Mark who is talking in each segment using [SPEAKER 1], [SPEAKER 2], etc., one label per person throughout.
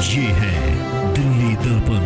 [SPEAKER 1] ये है दिल्ली दर्पण।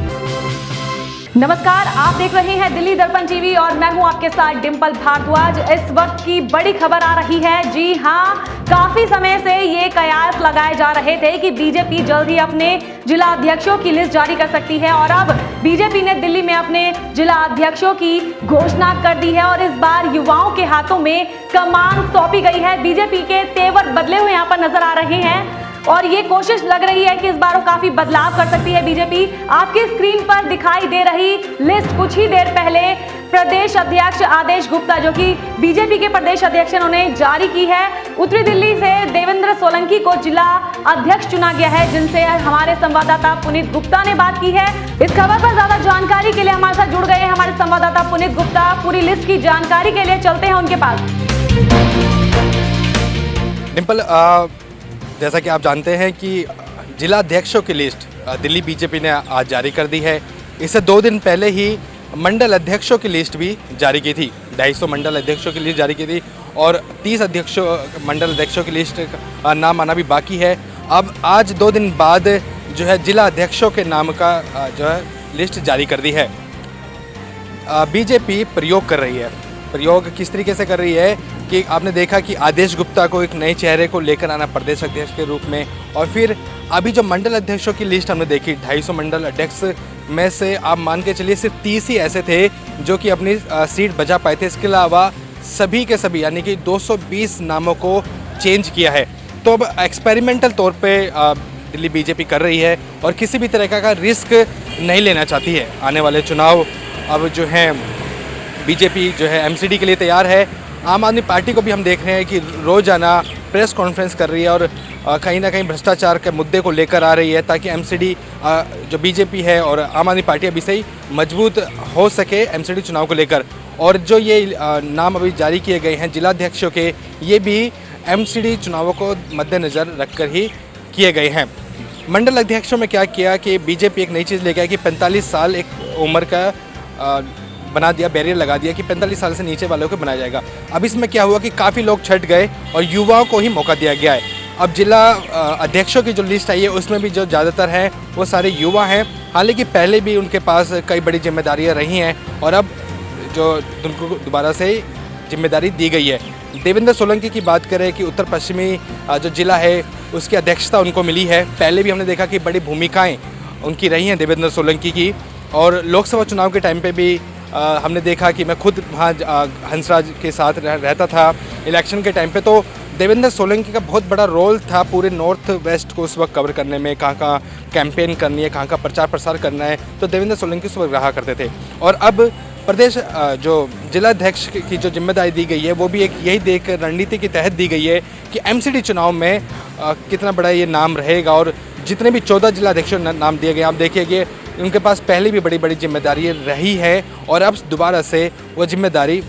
[SPEAKER 2] नमस्कार, आप देख रहे हैं दिल्ली दर्पण टीवी और मैं हूं आपके साथ डिंपल भारद्वाज। इस वक्त की बड़ी खबर आ रही है। जी हां, काफी समय से ये कयास लगाए जा रहे थे कि बीजेपी जल्द ही अपने जिला अध्यक्षों की लिस्ट जारी कर सकती है और अब बीजेपी ने दिल्ली में अपने जिला अध्यक्षों की घोषणा कर दी है और इस बार युवाओं के हाथों में कमान सौंपी गई है। बीजेपी के तेवर बदले हुए यहाँ पर नजर आ रहे हैं और ये कोशिश लग रही है कि इस बार वो काफी बदलाव कर सकती है बीजेपी। आपकी स्क्रीन पर दिखाई दे रही लिस्ट कुछ ही देर पहले प्रदेश अध्यक्ष आदेश गुप्ता, जो कि बीजेपी के प्रदेश अध्यक्ष, उन्होंने जारी की है। उत्तरी दिल्ली से देवेंद्र सोलंकी को जिला अध्यक्ष चुना गया है, जिनसे हमारे संवाददाता पुनीत गुप्ता ने बात की है। इस खबर पर ज्यादा जानकारी के लिए हमारे साथ जुड़ गए हैं हमारे संवाददाता पुनीत गुप्ता। पूरी लिस्ट की जानकारी के लिए चलते हैं उनके पास।
[SPEAKER 3] डिंपल, जैसा कि आप जानते हैं कि जिला अध्यक्षों की लिस्ट दिल्ली बीजेपी ने आज जारी कर दी है। इससे 2 दिन पहले ही मंडल अध्यक्षों की लिस्ट भी जारी की थी। 250 मंडल अध्यक्षों की लिस्ट जारी की थी और 30 मंडल अध्यक्षों की लिस्ट का नाम आना भी बाकी है। अब आज 2 दिन बाद जो है जिला अध्यक्षों के नाम का जो है लिस्ट जारी कर दी है। बीजेपी प्रयोग कर रही है। प्रयोग किस तरीके से कर रही है कि आपने देखा कि आदेश गुप्ता को एक नए चेहरे को लेकर आना प्रदेश अध्यक्ष के रूप में, और फिर अभी जो मंडल अध्यक्षों की लिस्ट हमने देखी, 250 मंडल अध्यक्ष में से आप मान के चलिए सिर्फ 30 ही ऐसे थे जो कि अपनी सीट बचा पाए थे। इसके अलावा सभी के सभी यानी कि 220 नामों को चेंज किया है। तो अब एक्सपेरिमेंटल तौर पे दिल्ली बीजेपी कर रही है और किसी भी तरह का रिस्क नहीं लेना चाहती है। आने वाले चुनाव अब जो हैं बीजेपी जो है एमसीडी के लिए तैयार है। आम आदमी पार्टी को भी हम देख रहे हैं कि रोज़ाना प्रेस कॉन्फ्रेंस कर रही है और कहीं ना कहीं भ्रष्टाचार के मुद्दे को लेकर आ रही है, ताकि एमसीडी जो बीजेपी है और आम आदमी पार्टी अभी से ही मजबूत हो सके एमसीडी चुनाव को लेकर। और जो ये नाम अभी जारी किए गए हैं जिलाध्यक्षों के, ये भी एमसीडी चुनावों को मद्देनज़र रखकर ही किए गए हैं। मंडल अध्यक्षों में क्या किया कि बीजेपी एक नई चीज़ लेकर आई कि 45 साल एक उम्र का बना दिया, बैरियर लगा दिया कि 45 साल से नीचे वालों को बनाया जाएगा। अब इसमें क्या हुआ कि काफ़ी लोग छट गए और युवाओं को ही मौका दिया गया है। अब जिला अध्यक्षों की जो लिस्ट आई है उसमें भी जो ज़्यादातर हैं वो सारे युवा हैं। हालांकि पहले भी उनके पास कई बड़ी जिम्मेदारियां रही हैं और अब जो उनको दोबारा से जिम्मेदारी दी गई है। देवेंद्र सोलंकी की बात करें कि उत्तर पश्चिमी जो जिला है उसकी अध्यक्षता उनको मिली है। पहले भी हमने देखा कि बड़ी भूमिकाएँ उनकी रही हैं देवेंद्र सोलंकी की, और लोकसभा चुनाव के टाइम पर भी हमने देखा कि मैं खुद वहाँ हंसराज के साथ रहता था इलेक्शन के टाइम पे। तो देवेंद्र सोलंकी का बहुत बड़ा रोल था पूरे नॉर्थ वेस्ट को उस वक्त कवर करने में, कहाँ कहाँ कैंपेन करनी है, कहाँ कहाँ प्रचार प्रसार करना है, तो देवेंद्र सोलंकी उस वक्त रहा करते थे। और अब प्रदेश जो जिलाध्यक्ष की जो जिम्मेदारी दी गई है वो भी एक यही देख रणनीति के तहत दी गई है कि एमसीडी चुनाव में कितना बड़ा ये नाम रहेगा। और जितने भी 14 जिलाध्यक्षों नाम दिए गए, आप देखिए उनके पास पहले भी बड़ी बड़ी जिम्मेदारी रही है और अब दोबारा से वो जिम्मेदारी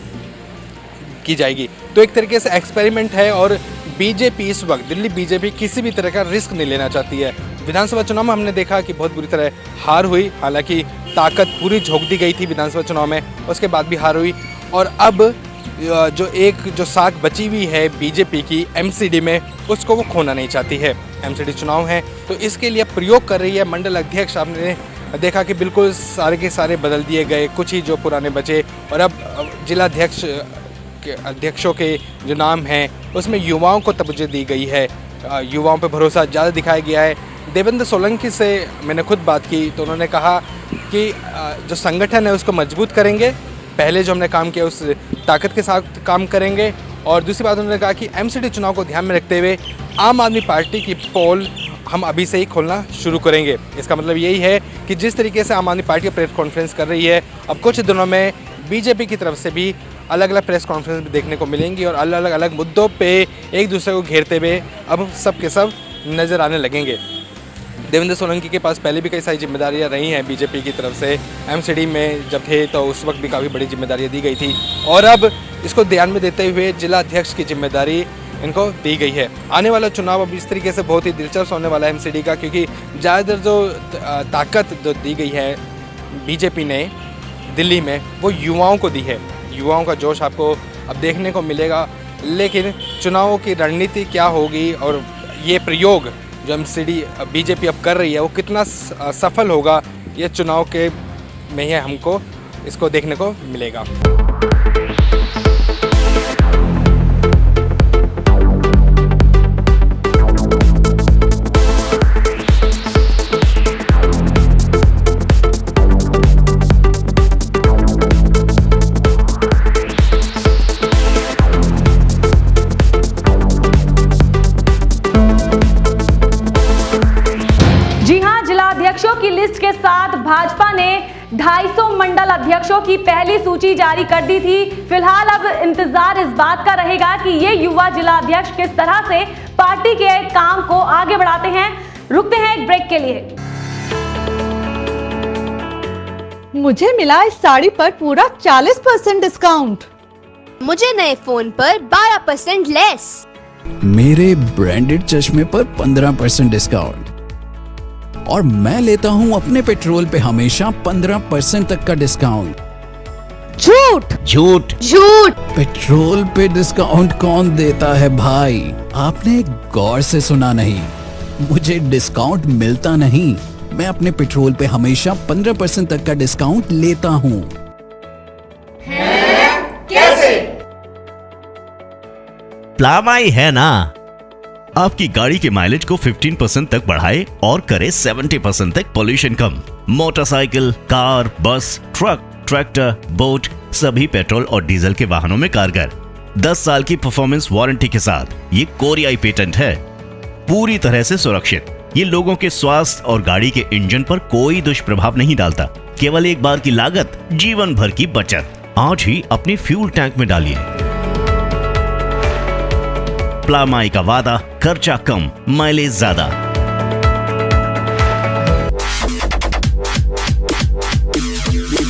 [SPEAKER 3] की जाएगी। तो एक तरीके से एक्सपेरिमेंट है और बीजेपी इस वक्त दिल्ली बीजेपी किसी भी तरह का रिस्क नहीं लेना चाहती है। विधानसभा चुनाव में हमने देखा कि बहुत बुरी तरह हार हुई, हालांकि ताकत पूरी झोंक दी गई थी विधानसभा चुनाव में, उसके बाद भी हार हुई। और अब जो साख बची हुई है बीजेपी की एमसीडी में, उसको वो खोना नहीं चाहती है। एमसीडी चुनाव है तो इसके लिए प्रयोग कर रही है। मंडल अध्यक्ष आपने देखा कि बिल्कुल सारे के सारे बदल दिए गए, कुछ ही जो पुराने बचे, और अब जिलाध्यक्ष के अध्यक्षों के जो नाम हैं उसमें युवाओं को तवज्जो दी गई है। युवाओं पे भरोसा ज़्यादा दिखाया गया है। देवेंद्र सोलंकी से मैंने खुद बात की तो उन्होंने कहा कि जो संगठन है उसको मजबूत करेंगे, पहले जो हमने काम किया उस ताकत के साथ काम करेंगे। और दूसरी बात उन्होंने कहा कि एमसीडी चुनाव को ध्यान में रखते हुए आम आदमी पार्टी की पोल हम अभी से ही खोलना शुरू करेंगे। इसका मतलब यही है कि जिस तरीके से आम आदमी पार्टी प्रेस कॉन्फ्रेंस कर रही है, अब कुछ दिनों में बीजेपी की तरफ से भी अलग अलग प्रेस कॉन्फ्रेंस भी देखने को मिलेंगी और अलग अलग मुद्दों पे एक दूसरे को घेरते हुए अब सब के सब नज़र आने लगेंगे। देवेंद्र सोलंकी के पास पहले भी कई सारी जिम्मेदारियां रही हैं बीजेपी की तरफ से। एमसीडी में जब थे तो उस वक्त भी काफ़ी बड़ी जिम्मेदारियां दी गई थी और अब इसको ध्यान में देते हुए जिला अध्यक्ष की जिम्मेदारी इनको दी गई है। आने वाला चुनाव अब इस तरीके से बहुत ही दिलचस्प होने वाला है एमसीडी का, क्योंकि ज़्यादातर जो ताकत जो दी गई है बीजेपी ने दिल्ली में वो युवाओं को दी है। युवाओं का जोश आपको अब देखने को मिलेगा, लेकिन चुनावों की रणनीति क्या होगी और ये प्रयोग जो एमसीडी बीजेपी अब कर रही है वो कितना सफल होगा, ये चुनाव के में ही हमको इसको देखने को मिलेगा।
[SPEAKER 2] जी हां, जिला अध्यक्षों की लिस्ट के साथ भाजपा ने 250 मंडल अध्यक्षों की पहली सूची जारी कर दी थी। फिलहाल अब इंतजार इस बात का रहेगा कि ये युवा जिला अध्यक्ष किस तरह से पार्टी के काम को आगे बढ़ाते हैं। रुकते हैं एक ब्रेक के लिए।
[SPEAKER 4] मुझे मिला इस साड़ी पर पूरा 40% डिस्काउंट।
[SPEAKER 5] मुझे नए फोन पर 12% लेस।
[SPEAKER 6] मेरे ब्रांडेड चश्मे पर 15% डिस्काउंट और मैं लेता हूं अपने पेट्रोल पे हमेशा 15% तक का डिस्काउंट।
[SPEAKER 4] झूठ
[SPEAKER 6] झूठ
[SPEAKER 5] झूठ।
[SPEAKER 6] पेट्रोल पे डिस्काउंट कौन देता है भाई? आपने गौर से सुना नहीं, मुझे डिस्काउंट मिलता नहीं। मैं अपने पेट्रोल पे हमेशा 15% तक का डिस्काउंट लेता हूं।
[SPEAKER 1] प्लामाई है ना, आपकी गाड़ी के माइलेज को 15% तक बढ़ाए और करे 70% तक पोल्यूशन कम। मोटरसाइकिल, कार, बस, ट्रक, ट्रैक्टर, बोट सभी पेट्रोल और डीजल के वाहनों में कारगर। 10 साल की परफॉर्मेंस वारंटी के साथ ये कोरियाई पेटेंट है, पूरी तरह से सुरक्षित। ये लोगों के स्वास्थ्य और गाड़ी के इंजन पर कोई दुष्प्रभाव नहीं डालता। केवल एक बार की लागत, जीवन भर की बचत। आज ही अपनी फ्यूल टैंक में डालिए। प्लामाई का वादा, खर्चा कम, माइलेज ज्यादा।